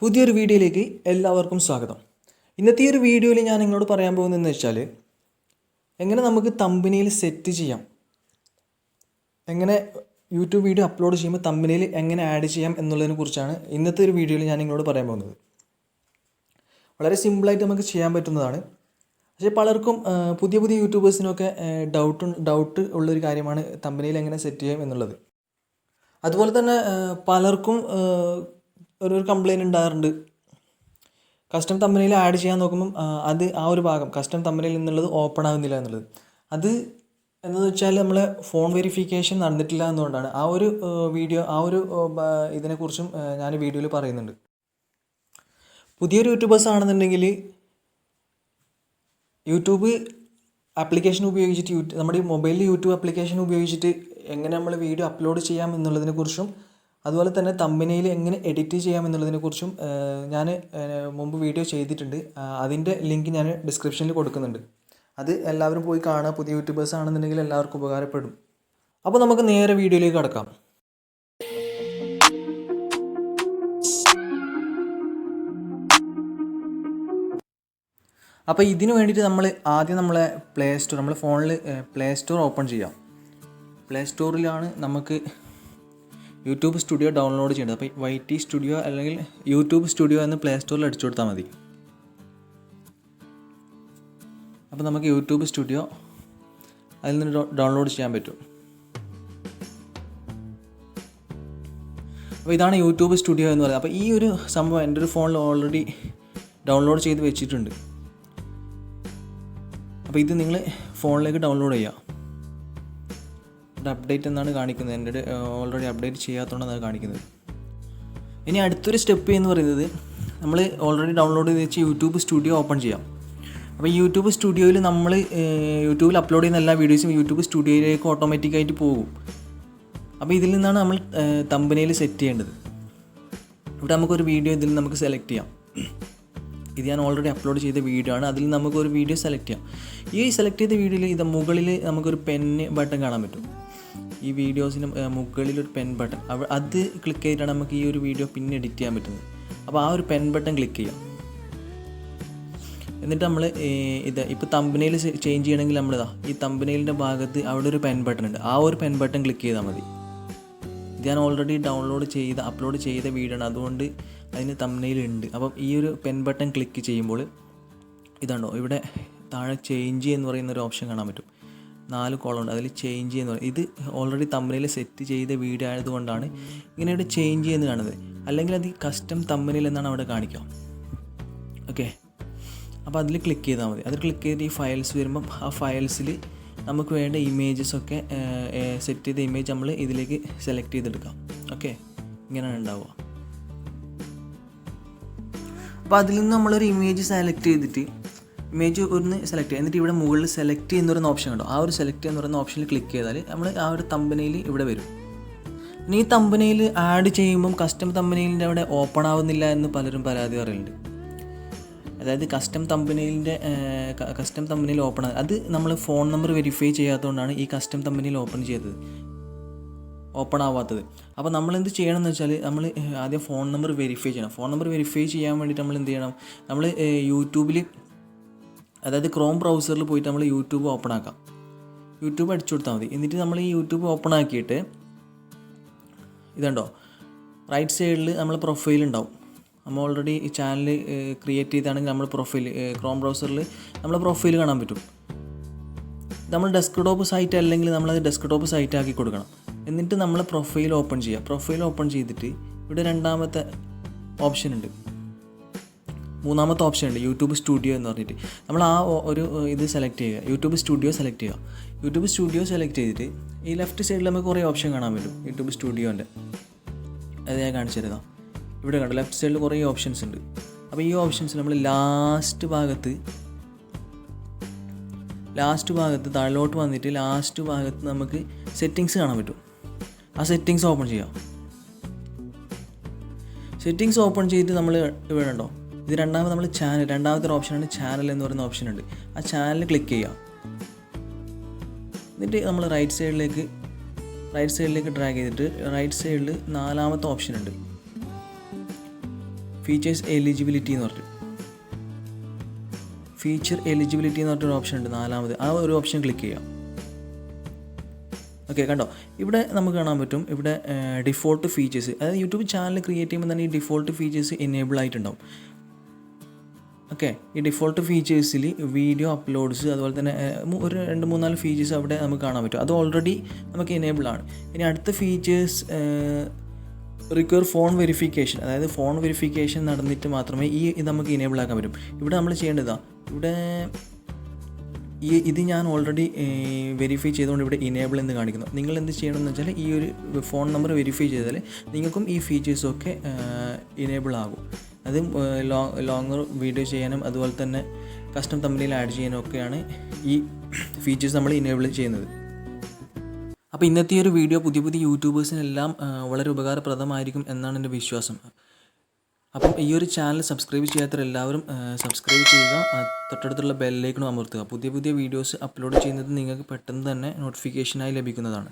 പുതിയൊരു വീഡിയോയിലേക്ക് എല്ലാവർക്കും സ്വാഗതം. ഇന്നത്തെ ഈ ഒരു വീഡിയോയിൽ ഞാൻ നിങ്ങളോട് പറയാൻ പോകുന്നതെന്ന് വെച്ചാൽ എങ്ങനെ നമുക്ക് തമ്പനെയിൽ സെറ്റ് ചെയ്യാം, എങ്ങനെ യൂട്യൂബ് വീഡിയോ അപ്ലോഡ് ചെയ്യുമ്പോൾ തമ്പനെയിൽ എങ്ങനെ ആഡ് ചെയ്യാം എന്നുള്ളതിനെ കുറിച്ചാണ് ഇന്നത്തെ ഒരു വീഡിയോയിൽ ഞാൻ നിങ്ങളോട് പറയാൻ പോകുന്നത്. വളരെ സിമ്പിളായിട്ട് നമുക്ക് ചെയ്യാൻ പറ്റുന്നതാണ്. പക്ഷേ പലർക്കും പുതിയ യൂട്യൂബേഴ്സിനൊക്കെ ഡൗട്ട് ഉള്ളൊരു കാര്യമാണ് തമ്പനെയിൽ എങ്ങനെ സെറ്റ് ചെയ്യാം എന്നുള്ളത്. അതുപോലെ തന്നെ പലർക്കും ഒരു കംപ്ലയിൻറ്റ് ഉണ്ടാകാറുണ്ട്. കസ്റ്റം തമ്പനെയിൽ ആഡ് ചെയ്യാൻ നോക്കുമ്പം അത് ആ ഒരു ഭാഗം കസ്റ്റം തമ്പനെയിൽ എന്നുള്ളത് ഓപ്പൺ ആകുന്നില്ല എന്നുള്ളത്. അത് എന്താണെന്ന് വെച്ചാൽ നമ്മൾ ഫോൺ വെരിഫിക്കേഷൻ നടന്നിട്ടില്ല എന്നുകൊണ്ടാണ്. ആ ഒരു ഇതിനെക്കുറിച്ചും ഞാൻ വീഡിയോയിൽ പറയുന്നുണ്ട്. പുതിയൊരു യൂട്യൂബേഴ്സ് ആണെന്നുണ്ടെങ്കിൽ യൂട്യൂബ് ആപ്ലിക്കേഷൻ ഉപയോഗിച്ചിട്ട് നമ്മുടെ മൊബൈലിൽ യൂട്യൂബ് ആപ്ലിക്കേഷൻ ഉപയോഗിച്ചിട്ട് എങ്ങനെ നമ്മൾ വീഡിയോ അപ്ലോഡ് ചെയ്യാം എന്നുള്ളതിനെക്കുറിച്ചും അതുപോലെ തന്നെ തമ്പനെയിൽ എങ്ങനെ എഡിറ്റ് ചെയ്യാം എന്നുള്ളതിനെക്കുറിച്ചും ഞാൻ മുമ്പ് വീഡിയോ ചെയ്തിട്ടുണ്ട്. അതിൻ്റെ ലിങ്ക് ഞാൻ ഡിസ്ക്രിപ്ഷനിൽ കൊടുക്കുന്നുണ്ട്. അത് എല്ലാവരും പോയി കാണുക. പുതിയ യൂട്യൂബേഴ്സ് ആണെന്നുണ്ടെങ്കിൽ എല്ലാവർക്കും ഉപകാരപ്പെടും. അപ്പോൾ നമുക്ക് നേരെ വീഡിയോയിലേക്ക് കടക്കാം. അപ്പോൾ ഇതിന് വേണ്ടിയിട്ട് ആദ്യം നമ്മളെ നമ്മുടെ ഫോണിൽ പ്ലേ സ്റ്റോർ ഓപ്പൺ ചെയ്യാം. പ്ലേ സ്റ്റോറിലാണ് നമുക്ക് യൂട്യൂബ് സ്റ്റുഡിയോ ഡൗൺലോഡ് ചെയ്യേണ്ടത്. അപ്പോൾ YT സ്റ്റുഡിയോ അല്ലെങ്കിൽ യൂട്യൂബ് സ്റ്റുഡിയോ എന്ന് പ്ലേ സ്റ്റോറിൽ അടിച്ചു കൊടുത്താൽ മതി. അപ്പോൾ നമുക്ക് യൂട്യൂബ് സ്റ്റുഡിയോ അതിൽ നിന്ന് ഡൗൺലോഡ് ചെയ്യാൻ പറ്റും. അപ്പോൾ ഇതാണ് യൂട്യൂബ് സ്റ്റുഡിയോ എന്ന് പറയുന്നത്. അപ്പോൾ ഈ ഒരു സംഭവം എൻ്റെ ഒരു ഫോണിൽ ഓൾറെഡി ഡൗൺലോഡ് ചെയ്ത് വെച്ചിട്ടുണ്ട്. അപ്പോൾ ഇത് നിങ്ങൾ ഫോണിലേക്ക് ഡൗൺലോഡ് ചെയ്യുക. അപ്ഡേറ്റ് എന്നാണ് കാണിക്കുന്നത്. എൻ്റെ ഓൾറെഡി അപ്ഡേറ്റ് ചെയ്യാത്തതുകൊണ്ടാണ് അത് കാണിക്കുന്നത്. ഇനി അടുത്തൊരു സ്റ്റെപ്പ് എന്ന് പറയുന്നത് നമ്മൾ ഓൾറെഡി ഡൗൺലോഡ് ചെയ്ത് വെച്ച് യൂട്യൂബ് സ്റ്റുഡിയോ ഓപ്പൺ ചെയ്യാം. അപ്പോൾ ഈ യൂട്യൂബ് സ്റ്റുഡിയോയിൽ നമ്മൾ യൂട്യൂബിൽ അപ്ലോഡ് ചെയ്യുന്ന എല്ലാ വീഡിയോസും യൂട്യൂബ് സ്റ്റുഡിയോയിലേക്ക് ഓട്ടോമാറ്റിക്കായിട്ട് പോകും. അപ്പോൾ ഇതിൽ നിന്നാണ് നമ്മൾ തമ്പനെയിൽ സെറ്റ് ചെയ്യേണ്ടത്. ഇവിടെ നമുക്കൊരു വീഡിയോ ഇതിൽ നമുക്ക് സെലക്ട് ചെയ്യാം. ഇത് ഞാൻ ഓൾറെഡി അപ്ലോഡ് ചെയ്ത വീഡിയോ ആണ്. അതിൽ നമുക്കൊരു വീഡിയോ സെലക്ട് ചെയ്യാം. ഈ സെലക്ട് ചെയ്ത വീഡിയോയിൽ ഇത് മുകളിൽ നമുക്കൊരു പെന്ന് ബട്ടൺ കാണാൻ പറ്റും. ഈ വീഡിയോസിന് മുകളിലൊരു പെൻ ബട്ടൺ, അത് ക്ലിക്ക് ചെയ്തിട്ടാണ് നമുക്ക് ഈ ഒരു വീഡിയോ പിന്നെ എഡിറ്റ് ചെയ്യാൻ പറ്റുന്നത്. അപ്പോൾ ആ ഒരു പെൻ ബട്ടൺ ക്ലിക്ക് ചെയ്യാം. എന്നിട്ട് നമ്മൾ ഇപ്പോൾ തമ്പനെയിൽ ചേഞ്ച് ചെയ്യണമെങ്കിൽ ഈ തമ്പനെയിലിൻ്റെ ഭാഗത്ത് അവിടെ ഒരു പെൻ ബട്ടൺ ഉണ്ട്. ആ ഒരു പെൻ ബട്ടൺ ക്ലിക്ക് ചെയ്താൽ മതി. ഇത് ഞാൻ ഓൾറെഡി അപ്ലോഡ് ചെയ്ത വീഡിയോ ആണ്, അതുകൊണ്ട് അതിന് തമ്പനെയിൽ ഉണ്ട്. അപ്പം ഈ ഒരു പെൻ ബട്ടൺ ക്ലിക്ക് ചെയ്യുമ്പോൾ ഇതാണോ ഇവിടെ താഴെ ചേഞ്ച് എന്ന് പറയുന്ന ഒരു ഓപ്ഷൻ കാണാൻ പറ്റും. 4 കോളം ഉണ്ട്. അതിൽ ചേഞ്ച് എന്ന് പറയും. ഇത് ഓൾറെഡി തമ്പനെയിൽ സെറ്റ് ചെയ്ത വീഡിയോ ആയതുകൊണ്ടാണ് ഇങ്ങനെ ഇവിടെ ചേഞ്ച് ചെയ്യുന്നത് കാണുന്നത്. അല്ലെങ്കിൽ അത് കസ്റ്റം തമ്പനെയിൽ എന്നാണ് അവിടെ കാണിക്കുക. ഓക്കെ, അപ്പോൾ അതിൽ ക്ലിക്ക് ചെയ്താൽ മതി. അതിൽ ക്ലിക്ക് ചെയ്ത് ഈ ഫയൽസ് വരുമ്പം ആ ഫയൽസിൽ നമുക്ക് വേണ്ട ഇമേജസൊക്കെ സെറ്റ് ചെയ്ത ഇമേജ് നമ്മൾ ഇതിലേക്ക് സെലക്ട് ചെയ്തെടുക്കാം. ഓക്കെ, ഇങ്ങനെയാണ് ഉണ്ടാവുക. അപ്പോൾ അതിൽ നിന്ന് നമ്മളൊരു ഇമേജ് സെലക്ട് ചെയ്തിട്ട് ഇമേജ് ഒന്ന് സെലക്ട് ചെയ്യുക. എന്നിട്ട് ഇവിടെ മുകളിൽ സെലക്ട് ചെയ്യുന്ന ഓപ്ഷൻ ഉണ്ടോ, ആ ഒരു സെലക്ട് എന്ന് പറയുന്ന ഓപ്ഷനിൽ ക്ലിക്ക് ചെയ്താൽ നമ്മൾ ആ ഒരു തമ്പനെയിൽ ഇവിടെ വരും. ഇനി ഈ തമ്പനെയിൽ ആഡ് ചെയ്യുമ്പം കസ്റ്റം തമ്പനെയിലിൻ്റെ അവിടെ ഓപ്പൺ ആവുന്നില്ല എന്ന് പലരും പരാതി പറയുന്നുണ്ട്. അതായത് കസ്റ്റം തമ്പനെയിൽ ഓപ്പൺ ആകും. അത് നമ്മൾ ഫോൺ നമ്പർ വെരിഫൈ ചെയ്യാത്തതുകൊണ്ടാണ് ഈ കസ്റ്റം തമ്പനെയിൽ ഓപ്പൺ ആവാത്തത്. അപ്പോൾ നമ്മൾ എന്ത് ചെയ്യണം എന്ന് വെച്ചാൽ നമ്മൾ ആദ്യം ഫോൺ നമ്പർ വെരിഫൈ ചെയ്യണം. ഫോൺ നമ്പർ വെരിഫൈ ചെയ്യാൻ വേണ്ടിയിട്ട് നമ്മൾ എന്ത് ചെയ്യണം, നമ്മൾ യൂട്യൂബിൽ അതായത് ക്രോം ബ്രൗസറിൽ പോയിട്ട് നമ്മൾ യൂട്യൂബ് ഓപ്പൺ ആക്കാം. യൂട്യൂബ് അടിച്ചു കൊടുത്താൽ മതി. എന്നിട്ട് നമ്മൾ ഈ യൂട്യൂബ് ഓപ്പൺ ആക്കിയിട്ട് ഇതുണ്ടോ റൈറ്റ് സൈഡിൽ നമ്മൾ പ്രൊഫൈൽ ഉണ്ടാവും. നമ്മൾ ഓൾറെഡി ഈ ചാനൽ ക്രിയേറ്റ് ചെയ്താണെങ്കിൽ നമ്മൾ ക്രോം ബ്രൗസറിൽ നമ്മളെ പ്രൊഫൈൽ കാണാൻ പറ്റും. നമ്മൾ ഡെസ്ക്ടോപ്പ് സൈറ്റ് അല്ലെങ്കിൽ നമ്മളത് ഡെസ്ക്ടോപ്പ് സൈറ്റ് ആക്കി കൊടുക്കണം. എന്നിട്ട് നമ്മൾ പ്രൊഫൈൽ ഓപ്പൺ ചെയ്യുക. പ്രൊഫൈൽ ഓപ്പൺ ചെയ്തിട്ട് ഇവിടെ രണ്ടാമത്തെ ഓപ്ഷൻ ഉണ്ട്, മൂന്നാമത്തെ ഓപ്ഷൻ ഉണ്ട് യൂട്യൂബ് സ്റ്റുഡിയോ എന്ന് പറഞ്ഞിട്ട്. നമ്മൾ ആ ഒരു ഇത് സെലക്ട് ചെയ്യുക, യൂട്യൂബ് സ്റ്റുഡിയോ സെലക്ട് ചെയ്യുക. യൂട്യൂബ് സ്റ്റുഡിയോ സെലക്ട് ചെയ്തിട്ട് ഈ ലെഫ്റ്റ് സൈഡിൽ നമുക്ക് കുറേ ഓപ്ഷൻ കാണാൻ പറ്റും യൂട്യൂബ് സ്റ്റുഡിയോൻ്റെ. അത് ഞാൻ കാണിച്ചു തരാം. ഇവിടെ കണ്ടോ ലെഫ്റ്റ് സൈഡിൽ കുറേ ഓപ്ഷൻസ് ഉണ്ട്. അപ്പോൾ ഈ ഓപ്ഷൻസ് നമ്മൾ ലാസ്റ്റ് ഭാഗത്ത് താഴോട്ട് വന്നിട്ട് ലാസ്റ്റ് ഭാഗത്ത് നമുക്ക് സെറ്റിങ്സ് കാണാൻ പറ്റും. ആ സെറ്റിങ്സ് ഓപ്പൺ ചെയ്യാം. സെറ്റിങ്സ് ഓപ്പൺ ചെയ്തിട്ട് നമ്മൾ ഇവിടെ ഉണ്ടോ ഇത് നമ്മൾ രണ്ടാമത്തെ ഓപ്ഷനാണ് ചാനൽ എന്ന് പറയുന്ന ഓപ്ഷൻ ഉണ്ട്. ആ ചാനൽ ക്ലിക്ക് ചെയ്യാം. എന്നിട്ട് നമ്മൾ റൈറ്റ് സൈഡിലേക്ക് ഡ്രാഗ് ചെയ്തിട്ട് റൈറ്റ് സൈഡിൽ നാലാമത്തെ ഓപ്ഷൻ ഉണ്ട് ഫീച്ചേഴ്സ് എലിജിബിലിറ്റി എന്ന് പറഞ്ഞിട്ട് ഫീച്ചർ എലിജിബിലിറ്റി എന്ന് പറഞ്ഞൊരു ഓപ്ഷൻ ഉണ്ട്, 4ാമത്. ആ ഒരു ഓപ്ഷൻ ക്ലിക്ക് ചെയ്യാം. ഓക്കെ, കണ്ടോ ഇവിടെ നമുക്ക് കാണാൻ പറ്റും. ഇവിടെ ഡിഫോൾട്ട് ഫീച്ചേഴ്സ്, അതായത് യൂട്യൂബ് ചാനൽ ക്രിയേറ്റ് ചെയ്യുമ്പോൾ തന്നെ ഈ ഡിഫോൾട്ട് ഫീച്ചേഴ്സ് എനേബിൾ ആയിട്ടുണ്ടാവും. ഓക്കെ, ഈ ഡിഫോൾട്ട് ഫീച്ചേഴ്സിൽ വീഡിയോ അപ്ലോഡ്സ്, അതുപോലെ തന്നെ ഒരു 2-3-4 ഫീച്ചേഴ്സ് അവിടെ നമുക്ക് കാണാൻ പറ്റും. അത് ഓൾറെഡി നമുക്ക് എനേബിൾ ആണ്. ഇനി അടുത്ത ഫീച്ചേഴ്സ് റിക്വയർ ഫോൺ വെരിഫിക്കേഷൻ, അതായത് ഫോൺ വെരിഫിക്കേഷൻ നടന്നിട്ട് മാത്രമേ ഇത് നമുക്ക് ഇനേബിൾ ആക്കാൻ പറ്റും. ഇവിടെ നമ്മൾ ചെയ്യേണ്ടതാണ്, ഇവിടെ ഇത് ഞാൻ ഓൾറെഡി വെരിഫൈ ചെയ്തുകൊണ്ട് ഇവിടെ ഇനേബിൾ എന്ന് കാണിക്കുന്നു. നിങ്ങൾ എന്ത് ചെയ്യണമെന്ന് വെച്ചാൽ ഈ ഒരു ഫോൺ നമ്പർ വെരിഫൈ ചെയ്താൽ നിങ്ങൾക്കും ഈ ഫീച്ചേഴ്സൊക്കെ ഇനേബിൾ ആകും. അത് ലോങ്ങർ വീഡിയോ ചെയ്യാനും അതുപോലെ തന്നെ കസ്റ്റം തമ്മിൽ ആഡ് ചെയ്യാനും ഒക്കെയാണ് ഈ ഫീച്ചേഴ്സ് നമ്മൾ ഇനേബിൾ ചെയ്യുന്നത്. അപ്പോൾ ഇന്നത്തെ ഈ ഒരു വീഡിയോ പുതിയ യൂട്യൂബേഴ്സിനെല്ലാം വളരെ ഉപകാരപ്രദമായിരിക്കും എന്നാണ് എൻ്റെ വിശ്വാസം. അപ്പം ഈ ഒരു ചാനൽ സബ്സ്ക്രൈബ് ചെയ്യാത്തവരെല്ലാവരും സബ്സ്ക്രൈബ് ചെയ്യുക, തൊട്ടടുത്തുള്ള ബെല്ലൈക്കണും അമർത്തുക. പുതിയ വീഡിയോസ് അപ്ലോഡ് ചെയ്യുന്നത് നിങ്ങൾക്ക് പെട്ടെന്ന് തന്നെ നോട്ടിഫിക്കേഷനായി ലഭിക്കുന്നതാണ്.